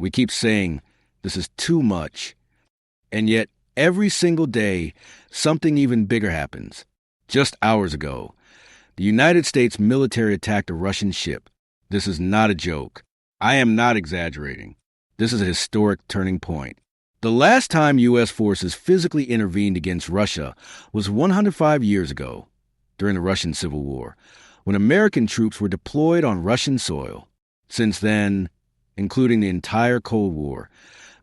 We keep saying, this is too much. And yet, every single day, something even bigger happens. Just hours ago, the United States military attacked a Russian ship. This is not a joke. I am not exaggerating. This is a historic turning point. The last time U.S. forces physically intervened against Russia was 105 years ago, during the Russian Civil War, when American troops were deployed on Russian soil. Since then, including the entire Cold War,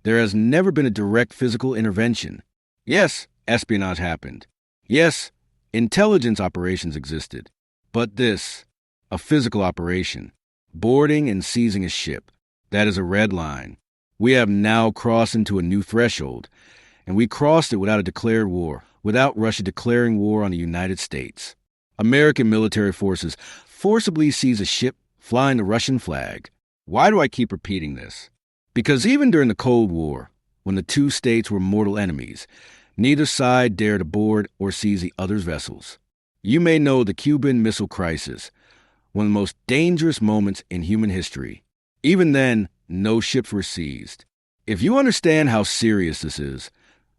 there has never been a direct physical intervention. Yes, espionage happened. Yes, intelligence operations existed. But this, a physical operation, boarding and seizing a ship, that is a red line. We have now crossed into a new threshold, and we crossed it without a declared war, without Russia declaring war on the United States. American military forces forcibly seize a ship flying the Russian flag. Why do I keep repeating this? Because even during the Cold War, when the two states were mortal enemies, neither side dared to board or seize the other's vessels. You may know the Cuban Missile Crisis, one of the most dangerous moments in human history. Even then, no ships were seized. If you understand how serious this is,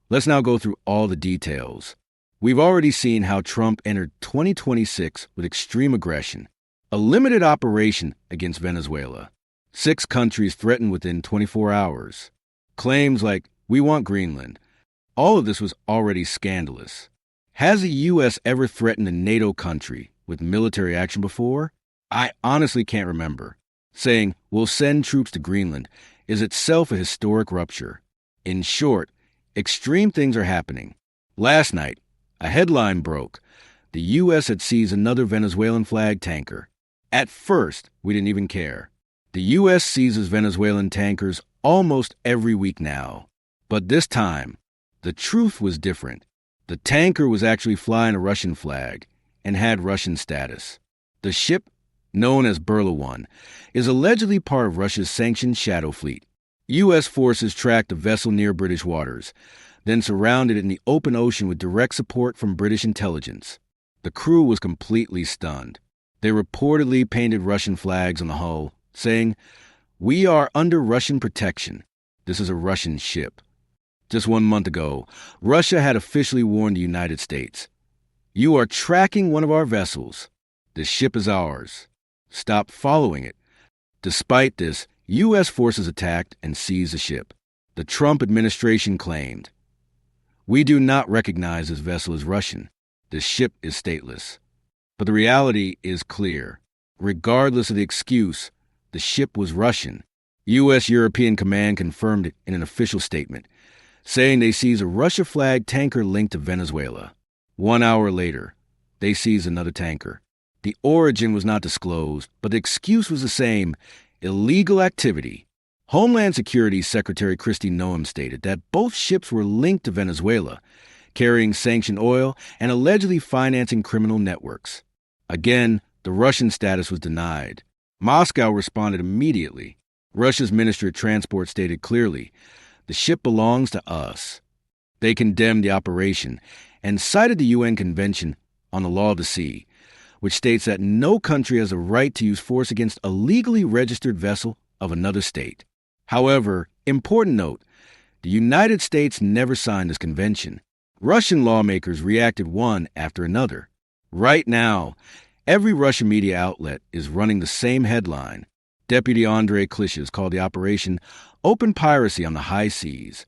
let's now go through all the details. We've already seen how Trump entered 2026 with extreme aggression, a limited operation against Venezuela. 6 countries threatened within 24 hours. Claims like, we want Greenland. All of this was already scandalous. Has the U.S. ever threatened a NATO country with military action before? I honestly can't remember. Saying, we'll send troops to Greenland is itself a historic rupture. In short, extreme things are happening. Last night, a headline broke. The U.S. had seized another Venezuelan flag tanker. At first, we didn't even care. The U.S. seizes Venezuelan tankers almost every week now. But this time, the truth was different. The tanker was actually flying a Russian flag and had Russian status. The ship, known as Burla 1, is allegedly part of Russia's sanctioned shadow fleet. U.S. forces tracked the vessel near British waters, then surrounded it in the open ocean with direct support from British intelligence. The crew was completely stunned. They reportedly painted Russian flags on the hull, saying, "We are under Russian protection. This is a Russian ship." Just 1 month ago, Russia had officially warned the United States, "You are tracking one of our vessels. This ship is ours. Stop following it." Despite this, U.S. forces attacked and seized the ship. The Trump administration claimed, "We do not recognize this vessel as Russian. This ship is stateless." But the reality is clear. Regardless of the excuse, the ship was Russian. U.S. European Command confirmed it in an official statement, saying they seized a Russia-flagged tanker linked to Venezuela. 1 hour later, they seized another tanker. The origin was not disclosed, but the excuse was the same: illegal activity. Homeland Security Secretary Kristi Noem stated that both ships were linked to Venezuela, carrying sanctioned oil and allegedly financing criminal networks. Again, the Russian status was denied. Moscow responded immediately. Russia's Ministry of Transport stated clearly, "The ship belongs to us." They condemned the operation and cited the UN Convention on the Law of the Sea, which states that no country has a right to use force against a legally registered vessel of another state. However, important note, the United States never signed this convention. Russian lawmakers reacted one after another. Right now, every Russian media outlet is running the same headline. Deputy Andrei Klishas called the operation open piracy on the high seas.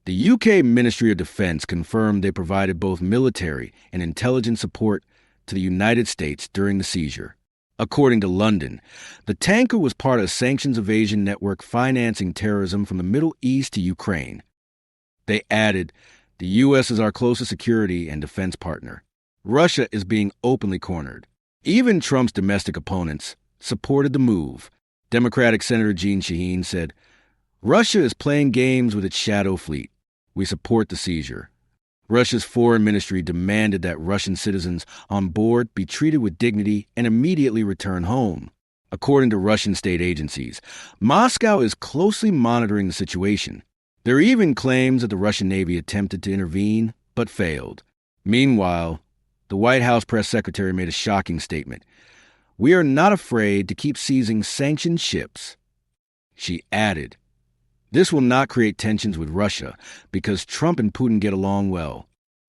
The UK Ministry of Defense confirmed they provided both military and intelligence support to the United States during the seizure. According to London, the tanker was part of a sanctions evasion network financing terrorism from the Middle East to Ukraine. They added, "The U.S. is our closest security and defense partner. Russia is being openly cornered." Even Trump's domestic opponents supported the move. Democratic Senator Jeanne Shaheen said, "Russia is playing games with its shadow fleet. We support the seizure." Russia's foreign ministry demanded that Russian citizens on board be treated with dignity and immediately return home. According to Russian state agencies, Moscow is closely monitoring the situation. There are even claims that the Russian Navy attempted to intervene, but failed. Meanwhile, the White House press secretary made a shocking statement. "We are not afraid to keep seizing sanctioned ships." She added, This will not create tensions with Russia because Trump and Putin get along well.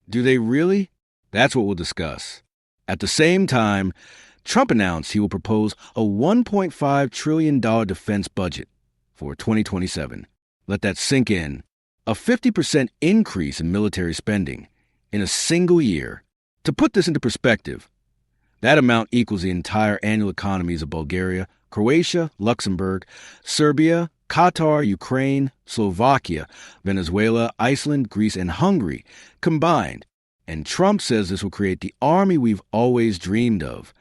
Do they really? That's what we'll discuss. At the same time, Trump announced he will propose a $1.5 trillion defense budget for 2027. Let that sink in. A 50% increase in military spending in a single year. To put this into perspective, that amount equals the entire annual economies of Bulgaria, Croatia, Luxembourg, Serbia, Qatar, Ukraine, Slovakia, Venezuela, Iceland, Greece, and Hungary combined. And Trump says this will create the army we've always dreamed of.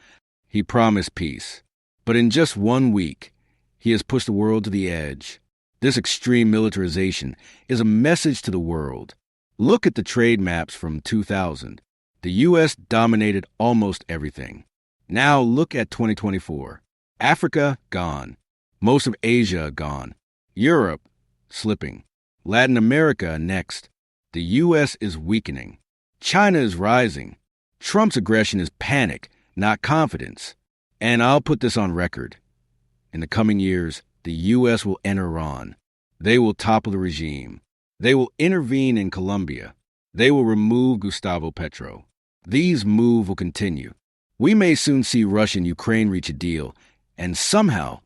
He promised peace. But in just 1 week, he has pushed the world to the edge. This extreme militarization is a message to the world. Look at the trade maps from 2000. The U.S. dominated almost everything. Now look at 2024. Africa, gone. Most of Asia, gone. Europe, slipping. Latin America, next. The U.S. is weakening. China is rising. Trump's aggression is panic, not confidence. And I'll put this on record. In the coming years, the U.S. will enter Iran. They will topple the regime. They will intervene in Colombia. They will remove Gustavo Petro. These moves will continue. We may soon see Russia and Ukraine reach a deal, and somehow,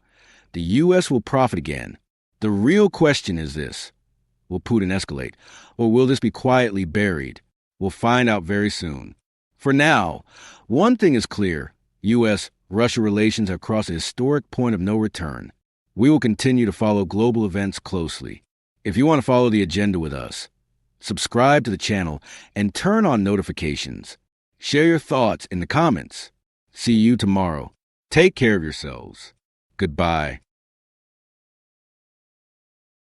the U.S. will profit again. The real question is this: will Putin escalate, or will this be quietly buried? We'll find out very soon. For now, one thing is clear: U.S.-Russia relations have crossed a historic point of no return. We will continue to follow global events closely. If you want to follow the agenda with us, subscribe to the channel and turn on notifications. Share your thoughts in the comments. See you tomorrow. Take care of yourselves. Goodbye.